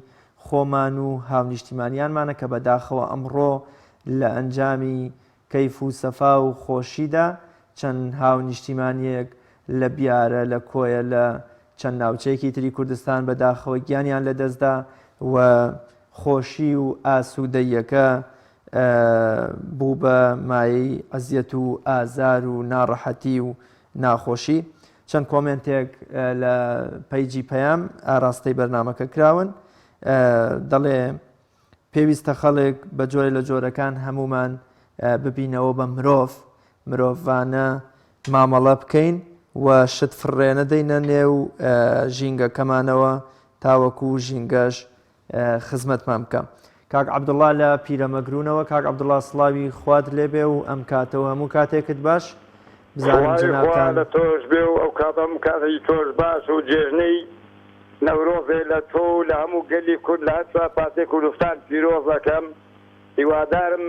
خۆمان و هاونیشتیمانیانمانە کە بەداخەوە ئەمڕۆ لە ئەنجامی کەیف و سەفا و خۆشیدا چەند هاونیشتیمانیەک لە بیارە لە کۆیە لە چەند ناوچەیەکی تری کوردستان بەداخەوە گیانیان لەدەستدا و خۆشی و ئاسوودەیەکە بوو بە مایەی ئەزیەت و ئازار و ناڕەحەتی و ناخۆشی چەند کۆمنتێک لە پەیجی پەیام ئاراستەی بەرنامەکە کراون دەڵێ پێویستە خەڵک بە جۆرە لە جۆرەکان هەمومان ببینەوە بە مرۆڤانە مامەڵە بکەین و شت فڕێنە دەینە نێو ژینگەکەمانەوە تاوەکو ژینگەش خزمەتمان بکە. کاک عەبدوڵڵا لە پیرەمەگرونەوە کاک عەبدوڵڵا سڵاوی خوات لێبێ و ئەم کاتەوە هەموو کاتێکت باش بزانم جنابتان لە تۆش بێ و ئەو کاتەم کاتی تۆش باش و جێژنەی نەورۆزێ لە تۆ لە هەموو گەلی کورد لە هەتا پاسێ کوردستان پیرۆز دەکەم هیوادارم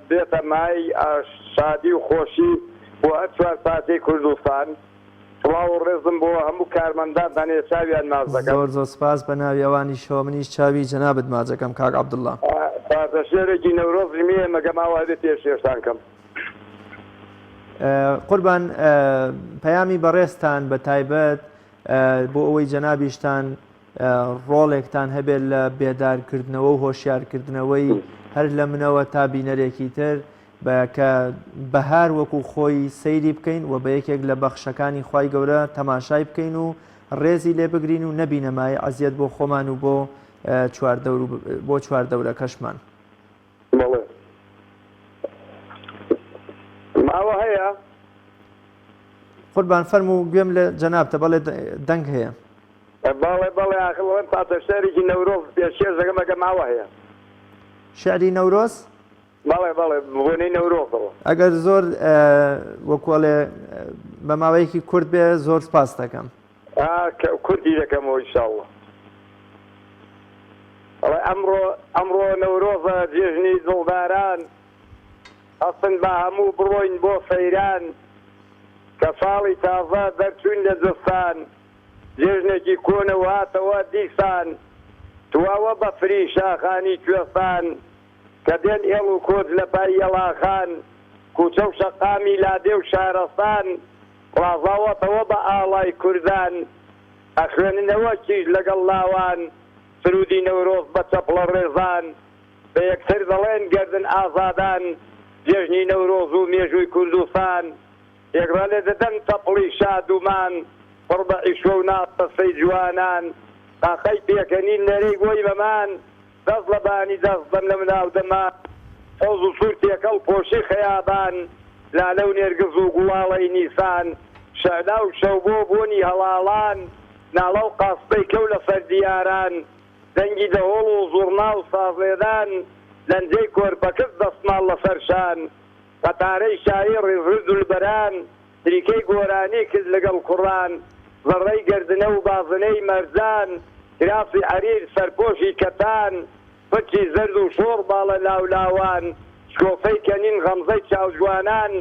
بێتە مای شادی و خۆشی بۆ هەر چوار پاسەی کوردستان سڵاو و ڕێزم بۆ هەموو کارمەندان چاویان ماز دەکەم. زۆر سپاس بە ناوی ئەوانی شەوە منیش چاوی جەنابەت ماچەکەم کاک عەبدوڵڵا. پاسە شێرێکی نەورۆزی مێ مەگەماوە بێت پێشێشتان کەم. قوربان پەیامی بەڕێستان بە تایبەت بۆ ئەوەی جەنابیشتان ڕۆڵێکتان هەبێت لە بێدارکردنەوە و هۆشیارکردنەوەی هەر لە منەوە تا بینەرێکی تر کە بەهار وەکو خۆی سەیری بکەین و بە یەکێک لە بەخشەکانی خوای گەورە تەماشای بکەین و ڕێزی لێ بگرین و نەبینەمای عەزیەت بۆ خۆمان و بۆ چواردەورەکەشمان. ماوە هەیە؟ قوربان فەرموو گوێم لە جەنابتە بەڵێ دەنگ هەیە. بەڵێ ئاخڵەوەن پاتە شەرێکی نەورۆز پێشێش دەکەمەکە ماوە هەیە. شعری نەورۆز؟ بەڵێ بۆنەی نەورۆزەوە. ئەگەر زۆر وەکوڵێ بە ماوەیەکی کورد بێ زۆر سپاس دەکەم. کوردی دەکەمەوە ئینشاءڵڵا. ئەمڕۆ نەورۆزە جێژنی دڵداران ئەسن بە هەموو بڕۆین بۆ سەیران کە ساڵی تازە دەرچوین لە جستان جێژنێکی کۆنە و هاتەوە دیسان تواوە بە فری شاخانی کوێستان کە دێن ئێڵ و کۆچ لە پای یەڵاخان کوچە و شەقامی لادێ و شارەستان ڕازاوەتەوە بە ئاڵای کوردان ئەخوێننەوە کیژ لەگەڵ لاوان سرودی نەورۆز بە چەپڵە ڕێزان بە یەکتر دەڵێن گەردن ئازادان جێژنی نەورۆز و مێژووی کوردستان یەکڕە لێ دەدەن تەپڵی شادومان پڕ بە ئیشوە و ناستەسەی جوانان تاقەی پێکەنین نەرەی بۆی بەمان دەست لە بانی دەست بەم لە مناو دەمان ئەوز و سوور تێکەڵ پۆشی خەیابان لالە و نێرگز و گوڵاڵەی نیسان شەدا و شەو بۆ بۆنی هەڵاڵان ناڵە و قاسپەی کەو لە فەردیاران دەنگی دەهۆڵ و زوڕنا و سازێدان لەنجەی کۆرپەکرد دەستماڵ لە سەرشان قەتارەی شایی ڕێزرد و لبەران تریکەی گۆرانی کرد لەگەڵ کوڕان زەڕەی گەردنە و بازنەی مەرجان کراسی عەریر سەرپۆشی کەتان پچی زەرد و شۆڕ باڵە لاولاوان شکۆفەی کەنین غەمزەی چاوجوانان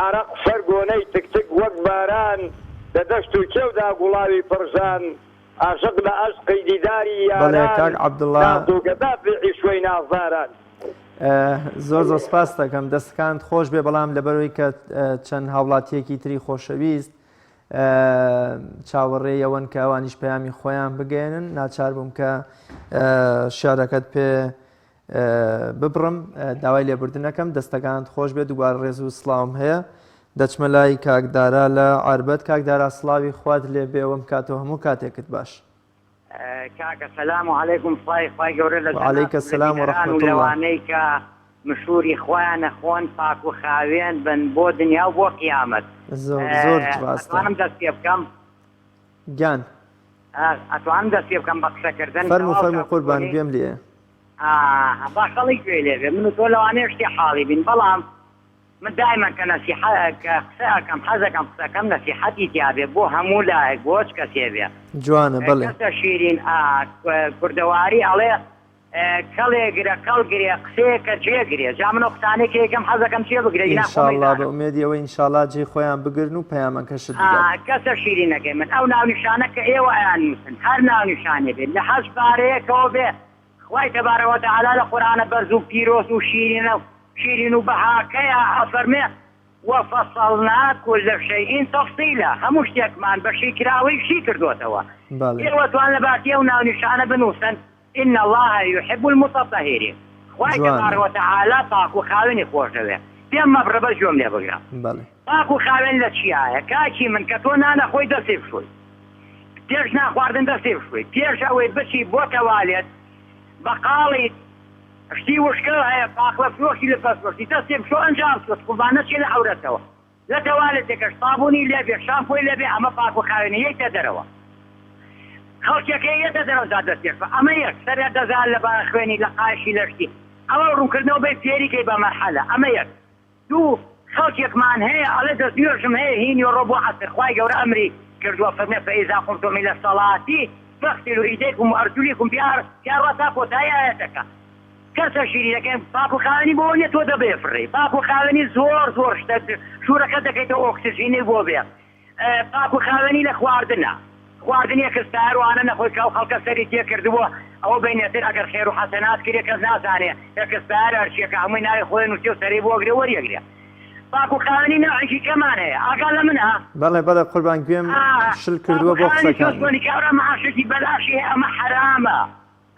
عەرەق سەرگۆنەی تکتک وەک باران لە دەشت و کێودا گوڵاوی پڕژان عاشق لە عەشقی دیداری یاران نازوگەدا بێعی شوێی نازاران. زۆر سپاس دەکەم دەستەکانت خۆش بێ بەڵام لەبەرەوەی کە چەند هاوڵاتیەکی تری خۆشەویست چاوەڕێی ئەوەن کە ئەوانیش پەیامی خۆیان بگەێنن ناچار بووم کە شارەکەت پێ ببڕم داوای لێبوردنەکەم دەستەکانت خۆش بێ دووبارە ڕێز و سڵاوم هەیە دەچمە لای کاکدارا لە عاربەت کاکدارا سڵاوی خوات لێ بێوەم کاتەوە هەموو کاتێکت باش. کاکە سەلام و عەلەیکم خوای گەورە لە عەلەیکە سەلام و ڕەحمەت الله لەوانەی کە مشهوری خۆیانە خۆن پاک و خاوێن بن بۆ دنیا و بۆ قیامەت. زۆر ڕاستە. ئەتوانم دەست پێ بکەم گیان ئەتوانم دەست پێ بکەم بە قسەکردن فەرموو قوربان گوێم لێ باخەڵی گوێ لێ بێ من و تۆ لەوانەیە شتی حاڵی بین بەڵام من دائما کە نەسیحەت کە قسە ئەەکەم حەزەکەم قسەکەم نەسیحەتی تیا بێ بۆ هەموو لایەک بۆ هیچ کەسێ بێ جوانە بەڵێ کەسە شیرین کوردەواری ئەڵێ کەڵێگرە کەڵگرێ قسەیەکە جێگرێ جا من قسانێک یەکەم حەزەکەم چێ بگرێ ئینشاءالله بە ئومێدی ئەوە ئینشاءالله جێ خۆیان بگرن و پەیامەکەشت بدەن کەسە شیرینەکەی من ئەو ناونیشانە کە ئێوە ئەیانووسن هەر ناونیشانێ بێت لە حەج پارەیەکەوە بێ خوای تەبارەکە و تەعالا لە قورئانە بەرز و پیرۆز و شیرین و بەهاکەیە ئەفەرمێ وەفەصەڵنا کل شەیء تەفسیلا هەموو شتێکمان بەشی کراوەی شی کردوتەوە ئێوە توان لە باتیە و ناونیشانە بنووسن إن الله يحب المتطهرين خوای تبارک و تعالی پاک و خاوێنی خۆش دەوێ پێم مەبڕە بە جۆم لێ بگرم پاک و خاوێن لە چیایە کاکی من کە تۆ نانەخۆی دەستی بشوی پێش ناخواردن دەستی بشوی پێش ئەوەی بچی بۆ تەوالێت بەقاڵی شتی وشکە هەیە پاقلە فرۆشی لە پەسپۆرتی دەستی بشۆ ئەنجام سوت قوربانە چی لە عەورەتەوە لە تەوالێتێکەش صابوونی لێبێ شامپۆی لێبێ ئەمە پاک و خاوێنی یەکتە دەرەوە خەڵکێکە یەکە دەرەوەزا دەستێکە ئەمە یەک سەرێ دەزان لە خوێنی لە قاشی لەشتی ئەوە ڕوونکردنەوە بێ فێریکەی بە مەرحەلە ئەمە یەک دوو خەڵکێکمان هەیە ئەڵێ دەستنوێژم هەیە هینی ڕۆ بۆ عەسر خوای گەورە ئەمری کردووە فەرمێ فەئیزا قومتم إلى الصلاة فاغسلوا أيديكم وأرجلكم پیاڕەتا کۆتایی ئاەتەکە کەسە شیرینەکەی پاک و خاوێنی بۆ نیە تۆ دەبێ فڕی پاک و خاوێنی زۆر شتە شوورەکە دەکەیتەوە ئۆکسیژینی بۆ بێ پاک و خاوێنی لە خواردنە خواردنی کەستاروانە نەخۆی کە خەڵکە سەری تێ کردبووە ئەوە بینێتر ئەگەر خێر و حەسەنات کرێ کەس نازانێ کەستار هەرچیەکە هەمووی ناوی خۆی نووسی و سەری بۆ گرێ وەریەگرێ پاک و خاوێنی نەوعێکی کەمان هەیە ئاگا لە منە بەڵێ قوربان گوێم شل کردووە بۆ قسەکانی کاورە مەعاشێکی بەلاشی هەیە ئەمە حرامە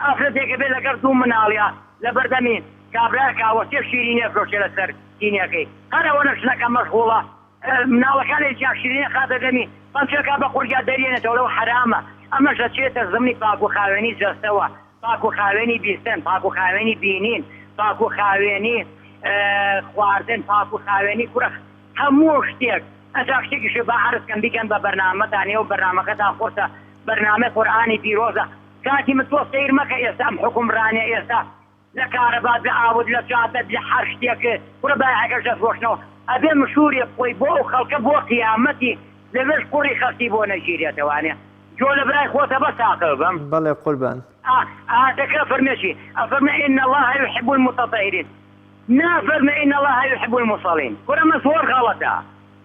ئافرەتێکە بێ لەگەر دوو مناڵیا لە بەردەمین کابرا کاوەسێ شیرینێ فرۆشێ لەسەر تینەکەی هەرەوە نەشنەکە مەشغوڵە مناڵەکان لێ شیرینە خاتە دەمی پەنچەکە بە قورگا دەرێنێتەوە لەو حرامە ئەمەش دەچێتە زمانی پاک و خاوێنی جەستەوە پاک و خاوێنی بیستن پاک و خاوێنی بینین پاک و خاوێنی خواردن پاک و خاوێنی کوڕە هەموو شتێک ئەجا شتێکیشە بە عەرزکەم بیکەن بە بەرنامەتانێ و بەرنامەکەتان خۆرتە بەرنامە قورئانی پیرۆزە کاتی من تۆ سەیر مەکە ئێستا حکومڕانێ ئێستا لە کارەبات لە ئاود لە چاتە لە هەر شتێک کوڕە بایەکەش دەفرۆشنەوە ئەبێ مشهوری خۆی بۆ و خەڵکە بۆ قیامەتی لەبێش کوڕی خەستی بۆ نەگیرێتەوانێ تۆ لە برای خۆتە بە تاقە بم بەڵێ قوربان ئاتەکە فەرمێکی ئەفەرمە إن الله يحب المتطهرين نافەرمە إن الله يحب المصلين کورەمە زۆر غەڵەتە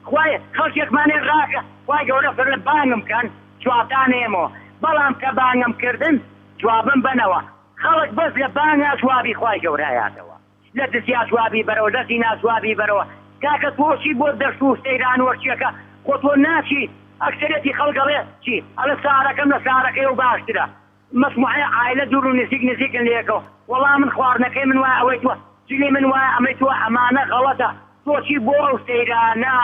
خوای خەڵکێکمانێ ڕاکە خوای گەورە فەرمێ بانگم کەن جوابدان ئێمەوە بەڵام کە بانگم کردن جوابم بنەوە خەڵک بەس لە بانگا جوابی خوای گەورایاتەوە لە دزیا جوابی بەرەوە لە زینا جوابی بەرەوە کاکە تۆچی بۆ دەشت و سەیران وەرچیەکە خۆ تۆ ناچی ئەکسەرەتی خەڵگەڵێ چی ئەلە سارەکەم لە سارەکەی و باشترە مەسموعی عائلە دوور و نزیکن لێکەوە وەڵام من خواردنەکەی من وایە ئەوەی تۆ جلی من وایە ئەمەی تۆ ئەمانە غەڵەتە تۆچی بۆ ئەو سەیرانە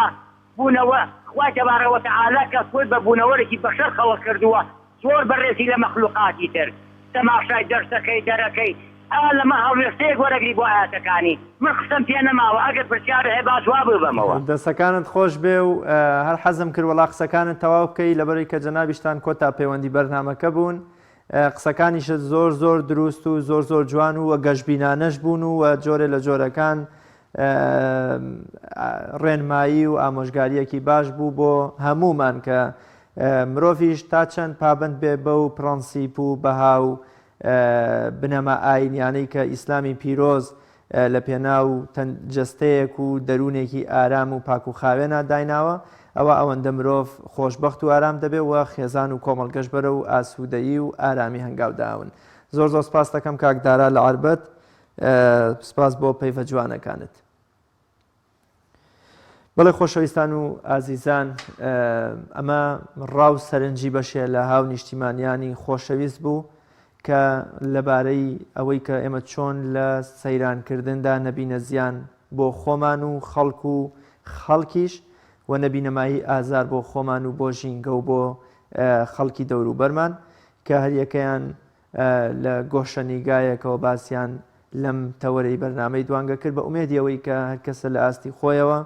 بوونەوە خوای تەبارەکە وتەعالا کە تۆی بە بوونەوەرێکی بەشەر خەڵق کردووە زۆر بەڕێزی لە مەخلوقاتی تر تەماشای دەرسەکەی دەرەکەی لەمە هەڵوێستەیەک وەرەگری بۆ ئاەتەکانی من قسەم پێ نەماوە ئەگەر پرسیارە هەیە با جواب ببەمەوە دەستەکانت خۆش بێ و هەر حەزم کرد وەڵا قسەکانت تەواو بکەی لەبەرەوەی کە جەنابیشتان کۆتا پەیوەندی بەرنامەکە بوون قسەکانیشت زۆر دروست و زۆر جوان و گەشتبینانەش بوون و جۆرە لە جۆرەکان ڕێنمایی و ئامۆژگاریەکی باش بوو بۆ هەمومان کە مرۆڤیش تا چەند پابند بێ بەو پرەنسیپ و بەها و بنەما ئاینیانەی کە ئیسلامی پیرۆز لە پێناو جەستەیەک و دەروونێکی ئارام و پاک و خاوێنە دایناوە ئەوە ئەوەندە مرۆڤ خۆشبەخت و ئارام دەبێ و خێزان و کۆمەڵگەشت بەرە و ئاسوودەیی و ئارامی هەنگاوداون زۆر سپاس دەکەم کاکدارا لە عاربەت سپاس بۆ پەیوە جوانەکانت بەڵێ خۆشەویستان و ئازیزان ئەمە ڕاو سەرنجی بەشێ لە هاو نیشتیمانیانی خۆشەویست بوو کە لەبارەی ئەوەی کە ئێمە چۆن لە سەیرانکردندا نەبینە زیان بۆ خۆمان و خەڵک و خەڵکیش و نەبینەمایی ئازار بۆ خۆمان و بۆ ژینگە و بۆ خەڵکی دەوروبەرمان کە هەریەکەیان لە گۆشەنیگایەکەوە باسییان لەم تەوەرەی بەرنامەی دوانگە کرد بە ئومێدی ئەوەی کە هەر کەسە لە ئاستی خۆیەوە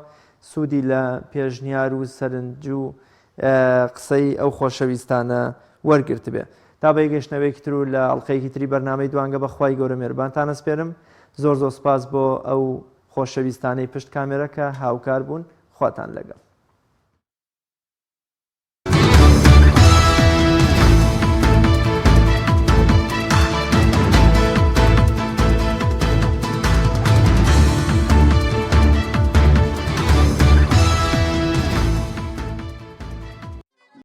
سوودی لە پێشنیار و سەرنج و قسەی ئەو خۆشەویستانە وەرگرت بێ تا بەیگەشتنەوەیکی تر و لە ئەڵلقەیەکی تری بەرنامەی دوانگە بەخوای گەورە مێربانتان ئەسپێرم زۆر سپاس بۆ ئەو خۆشەویستانەی پشت کامێرەکە هاوکار بوون خواتان لەگەڵ